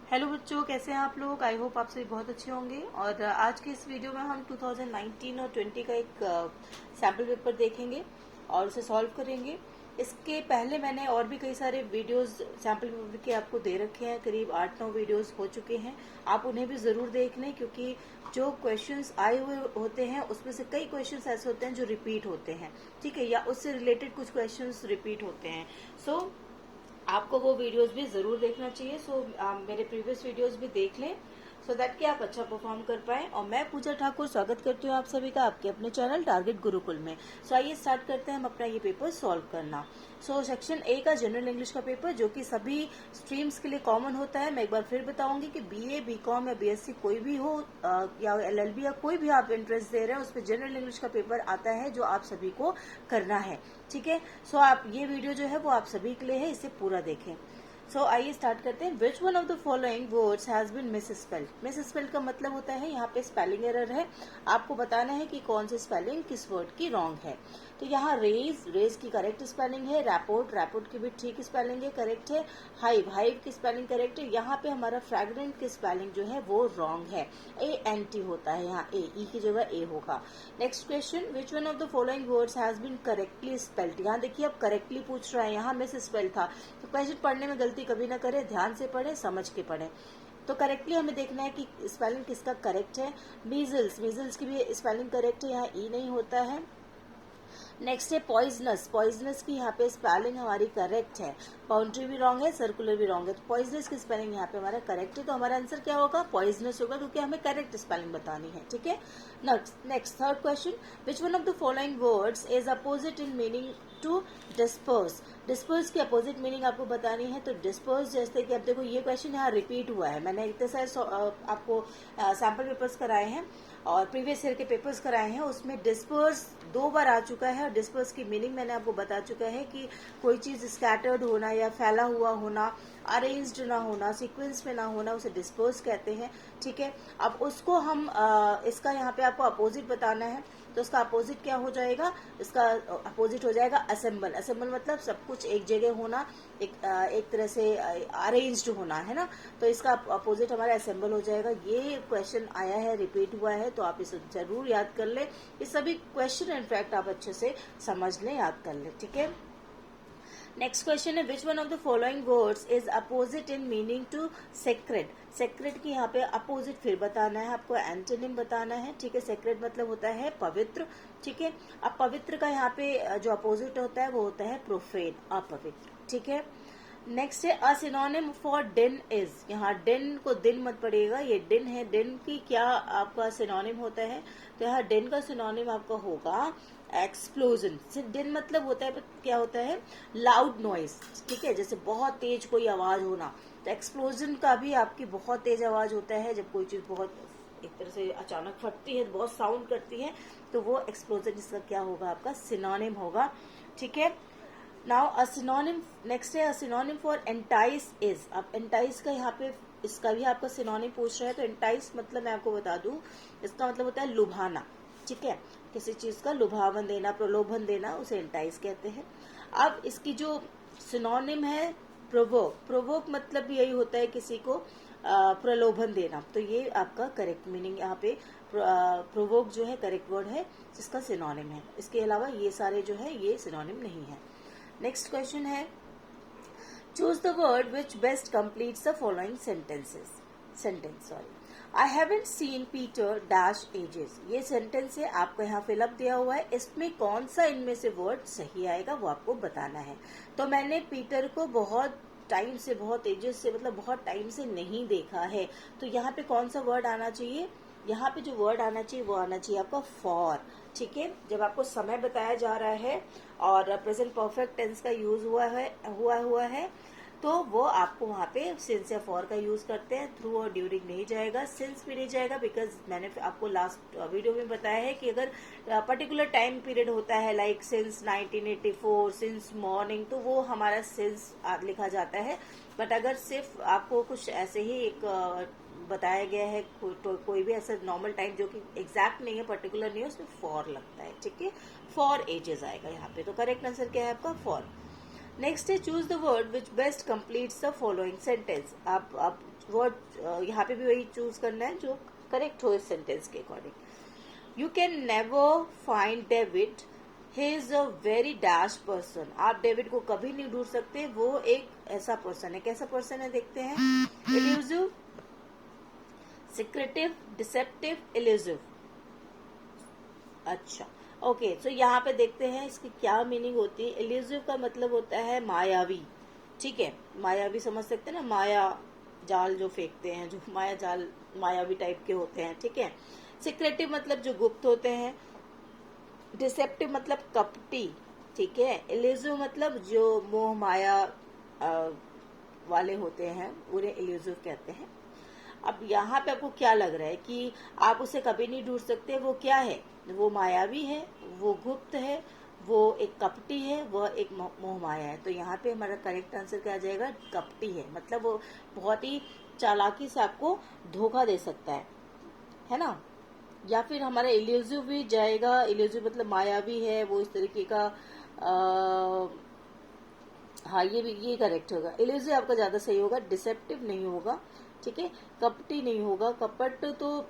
Hello बच्चों, कैसे हैं आप लोग। आई होप आप सभी बहुत अच्छे होंगे। और आज के इस वीडियो में हम 2019 और 20 का एक सैम्पल पेपर देखेंगे और उसे सॉल्व करेंगे। इसके पहले मैंने और भी कई सारे वीडियोस सैम्पल पेपर के आपको दे रखे हैं, करीब 8-9 वीडियोस हो चुके हैं। आप उन्हें भी ज़रूर देख लें, क्योंकि जो क्वेश्चंस आए हुए होते हैं उसमें से कई क्वेश्चंस ऐसे होते हैं जो रिपीट होते हैं, ठीक है, या उससे रिलेटेड कुछ क्वेश्चंस रिपीट होते हैं। सो आपको वो वीडियोस भी जरूर देखना चाहिए। सो मेरे प्रीवियस वीडियोस भी देख लें, सो दैट कि आप अच्छा परफॉर्म कर पाए। और मैं पूजा ठाकुर स्वागत करती हूँ आप सभी का आपके अपने चैनल टारगेट गुरुकुल में। सो आइए स्टार्ट करते हैं हम अपना ये पेपर सॉल्व करना। सो सेक्शन ए का जनरल इंग्लिश का पेपर, जो कि सभी स्ट्रीम्स के लिए कॉमन होता है। मैं एक बार फिर बताऊंगी कि बीए, बीकॉम या बीएससी कोई भी हो, या एलएलबी या कोई भी आप इंटरेस्ट दे रहे हैं, उस पर जनरल इंग्लिश का पेपर आता है जो आप सभी को करना है, ठीक है। सो आप ये वीडियो जो है वो आप सभी के लिए है, इसे पूरा देखें। सो आइए स्टार्ट करते हैं। Which one of the following words has been misspelled. Misspelled का मतलब होता है यहाँ पे स्पेलिंग एरर है, आपको बताना है कि कौन सी स्पेलिंग किस वर्ड की रॉन्ग है। तो यहाँ रेज की करेक्ट स्पेलिंग है, रैपोर्ट की भी ठीक स्पेलिंग है, करेक्ट है। हाइव की स्पेलिंग करेक्ट है। यहाँ पे हमारा फ्रैग्रेंट की स्पेलिंग जो है वो रॉन्ग है, ANT होता है, यहाँ ई की जगह ए होगा। Next question, which one of the following words has been correctly spelled. यहाँ देखिए अब करेक्टली पूछ रहा है, यहाँ मिस स्पेल था। तो क्वेश्चन पढ़ने में गलती कभी ना करें, ध्यान से पढ़े, समझ के पढ़े। तो करेक्टली हमें देखना है कि स्पेलिंग किसका करेक्ट है। मीजल्स की भी स्पेलिंग करेक्ट है, यहाँ ई नहीं होता है। नेक्स्ट है पॉइजनस की यहाँ पे स्पेलिंग हमारी करेक्ट है। बाउंड्री भी रॉन्ग है, सर्कुलर भी रॉन्ग है। तो पॉइजनस की स्पेलिंग यहाँ पे हमारा करेक्ट है, तो हमारा आंसर क्या होगा, पॉइजनस होगा, क्योंकि हमें करेक्ट स्पेलिंग बतानी है, ठीक है। Next third question, which one of the following words is opposite in meaning to disperse. Disperse की अपोजिट मीनिंग आपको बतानी है। तो डिस्पर्स, जैसे कि अब देखो ये क्वेश्चन यहाँ रिपीट हुआ है, मैंने इतने सारे आपको सैम्पल पेपर्स कराए हैं और प्रीवियस ईयर के पेपर्स कराए हैं, उसमें डिस्पर्स 2 बार आ चुका है। और डिस्पर्स की मीनिंग मैंने आपको बता चुका है कि कोई चीज स्कैटर्ड होना या फैला हुआ होना, अरेंज्ड ना होना, सीक्वेंस में ना होना, उसे डिस्पर्स कहते हैं, ठीक है। अब उसको हम इसका यहाँ पे आपको अपोजिट बताना है। तो उसका अपोजिट क्या हो जाएगा, इसका अपोजिट हो जाएगा असेंबल। असेंबल मतलब सब कुछ एक जगह होना, एक तरह से अरेंज्ड होना, है ना। तो इसका अपोजिट हमारा असेंबल हो जाएगा। ये क्वेश्चन आया है, रिपीट हुआ है, तो आप इसे जरूर याद कर ले। ये सभी क्वेश्चन इनफैक्ट आप अच्छे से समझ लें, याद कर ले, ठीक है। नेक्स्ट क्वेश्चन है, which one of the following words is opposite in meaning to sacred. Sacred की यहाँ पे अपोजिट फिर बताना है, आपको एंटोनिम बताना है, ठीक है। सेक्रेड मतलब होता है पवित्र, ठीक है। अब पवित्र का यहाँ पे जो अपोजिट होता है वो होता है प्रोफेन, अपवित्र, ठीक है। नेक्स्ट है अ सिनोनिम फॉर डिन इज। यहाँ डिन को दिन मत पड़ेगा, ये डिन है। डिन की क्या आपका सिनोनिम होता है, तो यहाँ डिन का सिनोनिम आपका होगा एक्सप्लोजन। डिन मतलब होता है, क्या होता है, लाउड नॉइज, ठीक है, जैसे बहुत तेज कोई आवाज होना। तो एक्सप्लोजन का भी आपकी बहुत तेज आवाज होता है, जब कोई चीज बहुत एक तरह से अचानक फटती है, बहुत साउंड करती है, तो वो एक्सप्लोजन इसका क्या होगा, आपका सिनोनिम होगा, ठीक है। नाउ अ सिनोनिम, नेक्स्ट है a synonym for entice is. अब एंटाइस का यहाँ पे इसका भी आपका सिनोनिम पूछ रहा है। तो एंटाइस मतलब मैं आपको बता दूं, इसका मतलब होता है लुभाना, ठीक है। किसी चीज का लुभावन देना, प्रलोभन देना, उसे एंटाइस कहते हैं। अब इसकी जो सिनोनिम है प्रोवोक। प्रोवोक मतलब भी यही होता है, किसी को प्रलोभन देना। तो ये आपका करेक्ट मीनिंग यहाँ पे प्रोवोक जो है करेक्ट वर्ड है, जिसका सिनोनिम है। इसके अलावा ये सारे जो है ये सिनोनिम नहीं है। नेक्स्ट क्वेश्चन है, choose the word which best completes the following sentence. I haven't seen Peter dash ages. ये सेंटेंस है, आपको यहाँ फिलअप दिया हुआ है। इसमें कौन सा इनमें से वर्ड सही आएगा वो आपको बताना है। तो मैंने पीटर को बहुत टाइम से, बहुत एजेस से मतलब बहुत टाइम से नहीं देखा है। तो यहाँ पे कौन सा वर्ड आना चाहिए, यहाँ पे जो वर्ड आना चाहिए वो आना चाहिए आपका फॉर, ठीक है। जब आपको समय बताया जा रहा है और प्रेजेंट परफेक्ट टेंस का यूज हुआ है तो वो आपको वहां पे सिंस या फॉर का यूज करते हैं। थ्रू और ड्यूरिंग नहीं जाएगा, सिंस भी नहीं जाएगा, बिकॉज मैंने आपको लास्ट वीडियो में बताया है कि अगर पर्टिकुलर टाइम पीरियड होता है, लाइक सिंस 1984, सिंस मॉर्निंग, तो वो हमारा सिंस लिखा जाता है। बट अगर सिर्फ आपको कुछ ऐसे ही एक बताया गया है, कोई भी ऐसा नॉर्मल टाइम जो कि एग्जैक्ट नहीं है, पर्टिकुलर नहीं है, उसमें फॉर लगता है, ठीक है। फॉर एजेस आएगा यहाँ पे। तो करेक्ट आंसर क्या है आपका, फॉर। नेक्स्ट है choose the word which best completes the following sentence. आप वर्ड यहाँ पे भी वही चूज करना है जो करेक्ट हो इस सेंटेंस के according. You can never find David, he is a very dash person. आप डेविड को कभी नहीं ढूंढ सकते, वो एक ऐसा पर्सन है। कैसा पर्सन है देखते हैं। Elusive, secretive, deceptive, elusive. अच्छा ओके, तो यहाँ पे देखते हैं इसकी क्या मीनिंग होती है। इल्यूसिव का मतलब होता है मायावी, ठीक है। मायावी समझ सकते हैं ना, माया जाल जो फेंकते हैं, जो माया जाल मायावी टाइप के होते हैं, ठीक है। सिक्रेटिव मतलब जो गुप्त होते हैं। डिसेप्टिव मतलब कपटी, ठीक है। इल्यूसिव मतलब जो मोह माया वाले होते हैं, उन्हें इल्यूसिव कहते हैं। अब यहाँ पे आपको क्या लग रहा है कि आप उसे कभी नहीं ढूंढ सकते, वो क्या है, वो मायावी है, वो गुप्त है, वो एक कपटी है, वह एक मोह माया है। तो यहाँ पे हमारा करेक्ट आंसर क्या आ जाएगा, कपटी है। मतलब वो बहुत ही चालाकी से आपको धोखा दे सकता है ना। या फिर हमारा इल्यूसिव भी जाएगा। इल्यूसिव मतलब मायावी है, वो इस तरीके का हाँ ये करेक्ट होगा। इल्यूसिव आपका ज्यादा सही होगा, डिसेप्टिव नहीं होगा, ठीक है। कपटी नहीं होगा। कपट तो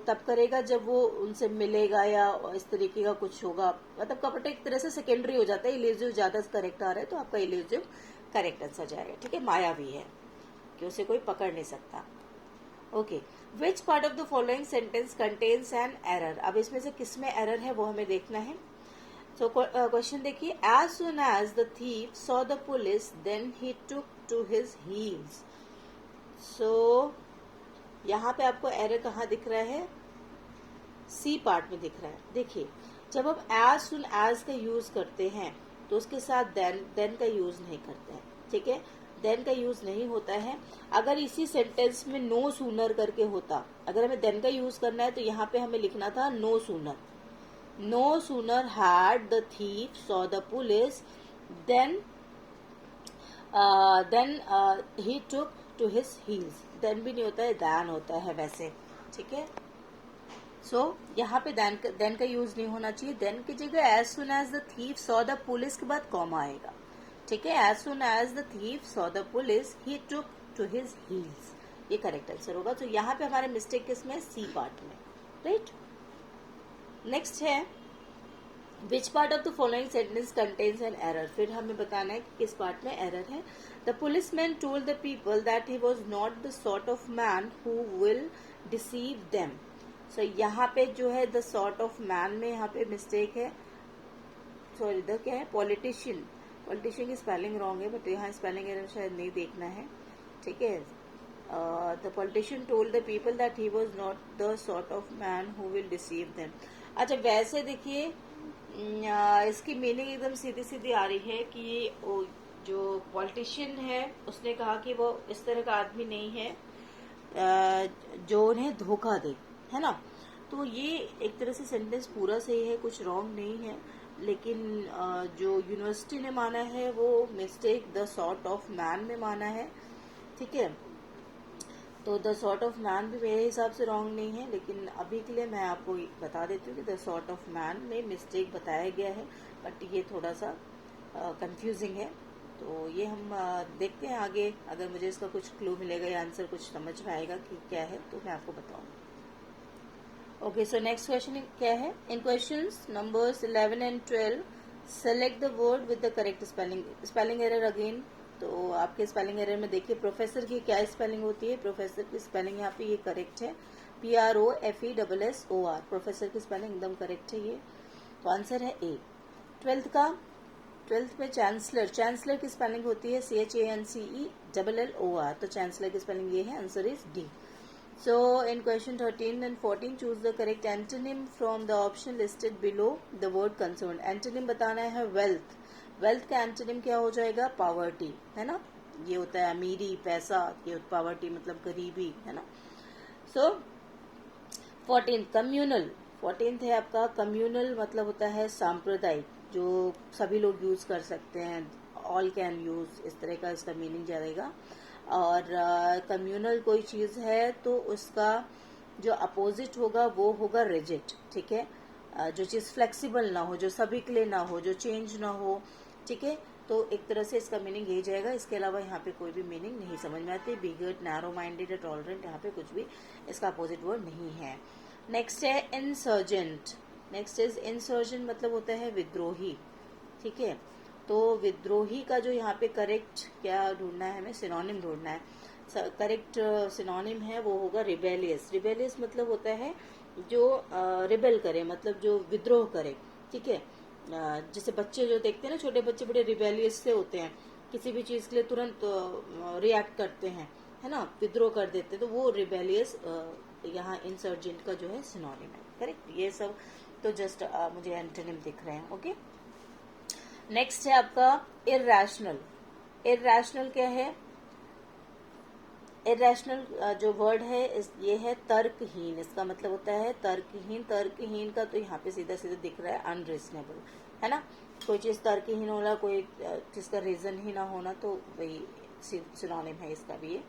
तब करेगा जब वो उनसे मिलेगा या इस तरीके का कुछ होगा। मतलब कपट एक तरह से सेकेंडरी हो जाता है। इल्यूसिव ज्यादा करेक्ट आ रहा है, तो आपका इल्यूसिव करेक्ट आंसर जाएगा, ठीक है। मायावी है कि उसे कोई पकड़ नहीं सकता। Okay, which part of the following sentence contains an error. अब इसमें से किसमें एरर है वो हमें देखना है। So क्वेश्चन देखिए, as soon as the thief saw the police, then he took to his heels. So यहाँ पे आपको एरर कहाँ दिख रहा है, सी पार्ट में दिख रहा है। देखिए, जब हम as soon as का यूज करते हैं तो उसके साथ then का यूज नहीं करते हैं, ठीक है। then का यूज नहीं होता है। अगर इसी सेंटेंस में no sooner करके होता, अगर हमें then का यूज करना है तो यहाँ पे हमें लिखना था no sooner. No sooner had the thief saw the police, then he took to his heels. Then भी नहीं होता है, than होता है वैसे, ठीक है। So यहाँ पे then का यूज नहीं होना चाहिए। then की जगह as soon as the thief saw the police के बाद कॉमा आएगा, ठीक है। as soon as the thief saw the police, he took to his heels, ये करेक्ट आंसर होगा। तो यहाँ पे हमारा मिस्टेक किसमें, सी पार्ट में, राइट। नेक्स्ट है, which part of the following sentence contains an error. फिर हमें बताना है कि किस पार्ट में एरर है। The policeman told the people that he was not the sort of man who will deceive them. So यहाँ पे जो है द सॉर्ट ऑफ मैन में यहाँ पे मिस्टेक है, सॉरी इधर क्या है, पॉलिटिशियन। पॉलिटिशियन की स्पेलिंग रॉन्ग है, बट यहाँ स्पेलिंग एरर शायद नहीं देखना है, ठीक है। The politician told the people that he was not the sort of man who will deceive them. अच्छा, वैसे देखिए इसकी मीनिंग एकदम सीधी सीधी आ रही है कि वो जो पॉलिटिशियन है उसने कहा कि वो इस तरह का आदमी नहीं है जो उन्हें धोखा दे, है ना। तो ये एक तरह से सेंटेंस पूरा सही है, कुछ रॉन्ग नहीं है। लेकिन जो यूनिवर्सिटी ने माना है वो mistake the sort of man में माना है, ठीक है। तो द सॉर्ट ऑफ मैन भी मेरे हिसाब से रॉन्ग नहीं है, लेकिन अभी के लिए मैं आपको बता देती हूँ कि द सॉर्ट ऑफ मैन में मिस्टेक बताया गया है, बट ये थोड़ा सा कंफ्यूजिंग है। तो ये हम देखते हैं आगे, अगर मुझे इसका कुछ क्लू मिलेगा या आंसर कुछ समझ में आएगा कि क्या है तो मैं आपको बताऊंगी। ओके, सो नेक्स्ट क्वेश्चन क्या है। In questions numbers 11 and 12 select the word with the correct spelling. Spelling error again, तो आपके स्पेलिंग एरर में देखिए प्रोफेसर की क्या स्पेलिंग होती है। प्रोफेसर की स्पेलिंग यहाँ पे ये करेक्ट है, PROFESSOR। प्रोफेसर की स्पेलिंग एकदम करेक्ट है ये, तो आंसर है ए। 12th में चांसलर, चांसलर की स्पेलिंग होती है CHANCELLOR, तो चांसलर की स्पेलिंग ये है, answer is D. So in question 13 and 14 choose the correct antonym from the option listed below the word concern. Antonym बताना है वेल्थ। वेल्थ का एंटोनिम क्या हो जाएगा, पावर्टी, है ना। ये होता है अमीरी, पैसा, ये पावर्टी मतलब गरीबी, है ना। सो 14 कम्युनल, 14th है आपका कम्युनल, मतलब होता है सांप्रदायिक, जो सभी लोग यूज कर सकते हैं, ऑल कैन यूज, इस तरह का इसका मीनिंग जाएगा। और कम्युनल कोई चीज है तो उसका जो अपोजिट होगा वो होगा रिजिड, ठीक है। जो चीज फ्लेक्सिबल ना हो, जो सभी के लिए ना हो, जो चेंज ना हो, ठीक है, तो एक तरह से इसका मीनिंग यही जाएगा, इसके अलावा यहाँ पे कोई भी मीनिंग नहीं समझ में आती। बिगट, नैरो माइंडेड या टॉलरेंट, यहाँ पे कुछ भी इसका अपोजिट वर्ड नहीं है। नेक्स्ट है इंसर्जेंट। नेक्स्ट इज इंसर्जेंट, मतलब होता है विद्रोही, ठीक है। तो विद्रोही का जो यहाँ पे करेक्ट क्या ढूंढना है, हमें सिनोनिम ढूंढना है। करेक्ट सिनोनिम है वो होगा रिबेलियस। रिबेलियस मतलब होता है जो रिबेल करे, मतलब जो विद्रोह करे, ठीक है। जैसे बच्चे जो देखते हैं ना, छोटे बच्चे बड़े रिबेलियस से होते हैं, किसी भी चीज के लिए तुरंत रिएक्ट करते हैं, है ना, विद्रोह कर देते हैं, तो वो रिबेलियस यहाँ इंसर्जेंट का जो है सिनोनिम है, करेक्ट। ये सब तो जस्ट मुझे एंटोनिम दिख रहे हैं, ओके। नेक्स्ट है आपका इरैशनल। इरैशनल क्या है? इरैशनल जो वर्ड है ये है तर्कहीन। इसका मतलब होता है तर्कहीन। तर्कहीन का तो यहाँ पे सीधा सीधा दिख रहा है अनरीजनेबल, है ना। कोई चीज तर्कहीन होना, कोई चीज का रीजन ही ना होना, तो वही सिनोनिम है इसका भी ये।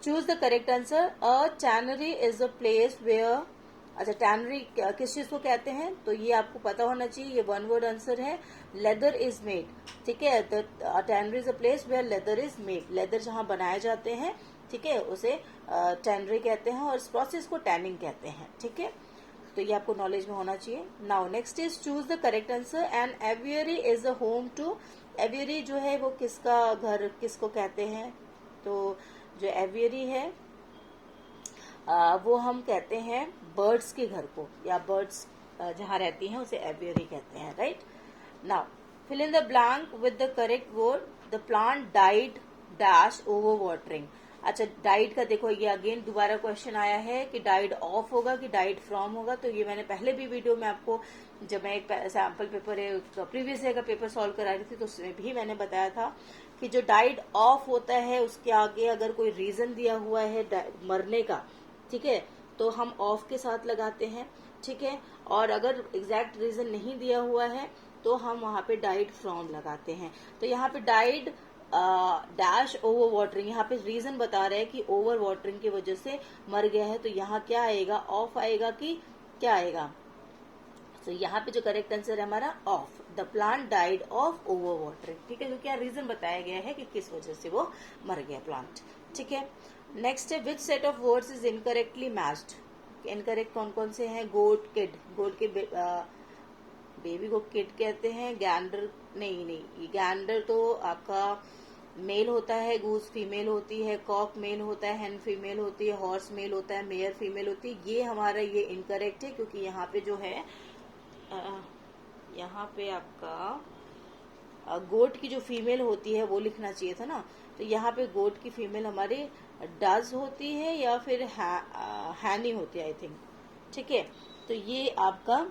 Choose the correct answer. A tannery is a place where, अच्छा टैनरी किस चीज को कहते हैं, तो ये आपको पता होना चाहिए, ये वन वर्ड आंसर है। लेदर इज मेड, ठीक है। Tannery is a place where leather is made. Leather जहां बनाए जाते हैं, ठीक है, उसे टैनरी कहते हैं, और इस प्रोसेस को टैनिंग कहते हैं, ठीक है। तो ये आपको नॉलेज में होना चाहिए। Now next is choose the correct answer. And aviary is a home to. Aviary जो है वो किसका घर, किसको कहते हैं, तो जो एवियरी है वो हम कहते हैं बर्ड्स के घर को, या बर्ड्स जहां रहती हैं उसे एवियरी कहते हैं, right. Now fill in the blank with the correct word. The plant died dash over watering. अच्छा डाइड का देखो, ये अगेन दोबारा क्वेश्चन आया है कि डाइड ऑफ होगा कि डाइड फ्रॉम होगा। तो ये मैंने पहले भी वीडियो में आपको, जब मैं एक सैम्पल पेपर प्रीवियस ईयर का पेपर सॉल्व करा रही थी, तो उसमें भी मैंने बताया था कि जो डाइड ऑफ होता है उसके आगे अगर कोई रीजन दिया हुआ है मरने का, ठीक है, तो हम ऑफ के साथ लगाते हैं, ठीक है। और अगर एग्जैक्ट रीजन नहीं दिया हुआ है तो हम वहां पे डाइड फ्रॉम लगाते हैं। तो यहाँ पे डाइड डैश ओवर वाटरिंग, यहाँ पे रीजन बता रहे हैं कि ओवर वाटरिंग की वजह से मर गया है, तो यहाँ क्या आएगा, ऑफ आएगा कि क्या आएगा। तो यहाँ पे जो करेक्ट आंसर है हमारा of. The plant died of over watering, ठीक है, क्योंकि यहाँ रीजन बताया गया है कि किस वजह से वो मर गया प्लांट, ठीक है। नेक्स्ट है which set of words is incorrectly matched. Incorrect कौन कौन से हैं? गोट किड, गोट के बेबी को किड कहते हैं। गैंडर नहीं, गैंडर तो आपका मेल होता है, गूस फीमेल होती है, कॉक मेल होता है, हेन फीमेल होती है, हॉर्स मेल होता है, मेयर फीमेल होती है। ये हमारा ये इनकरेक्ट है, क्योंकि यहाँ पे जो है यहाँ पे आपका गोट की जो फीमेल होती है वो लिखना चाहिए था ना। तो यहाँ पे गोट की फीमेल हमारी डज होती है या फिर हैनी होती है, आई थिंक, ठीक है। तो ये आपका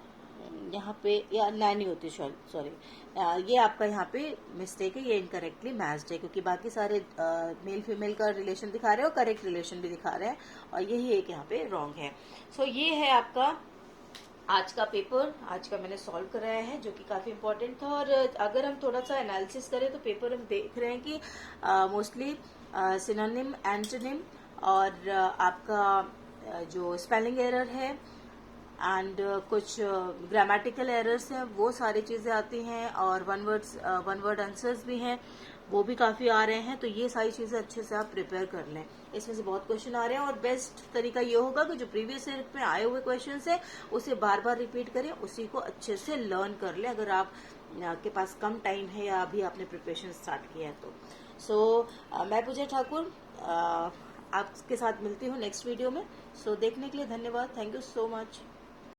यहाँ पे या नैनी होती है, सॉरी, ये आपका यहाँ पे मिस्टेक है, ये इनकरेक्टली मैच्ड है, क्योंकि बाकी सारे मेल फीमेल का रिलेशन दिखा रहे हैं और करेक्ट रिलेशन भी दिखा रहे हैं, और यही एक यहाँ पे रॉन्ग है। सो ये है आपका आज का पेपर, आज का मैंने सॉल्व कराया है, जो कि काफी इम्पोर्टेंट था। और अगर हम थोड़ा सा एनालिसिस करें तो पेपर हम देख रहे हैं कि मोस्टली सिनोनिम, एंटोनिम और आपका जो स्पेलिंग एरर है एंड कुछ ग्रामेटिकल एरर्स हैं, वो सारी चीजें आती हैं, और वन वर्ड आंसर्स भी हैं, वो भी काफी आ रहे हैं। तो ये सारी चीजें अच्छे से आप प्रिपेयर कर लें, इसमें से बहुत क्वेश्चन आ रहे हैं। और बेस्ट तरीका ये होगा कि जो प्रीवियस ईयर में आए हुए क्वेश्चन है उसे बार बार रिपीट करें, उसी को अच्छे से लर्न कर लें, अगर आप के पास कम टाइम है या अभी आपने प्रिपरेशन स्टार्ट किया है तो। सो मैं पूजा ठाकुर आपके साथ मिलती हूँ नेक्स्ट वीडियो में। सो देखने के लिए धन्यवाद, थैंक यू सो मच।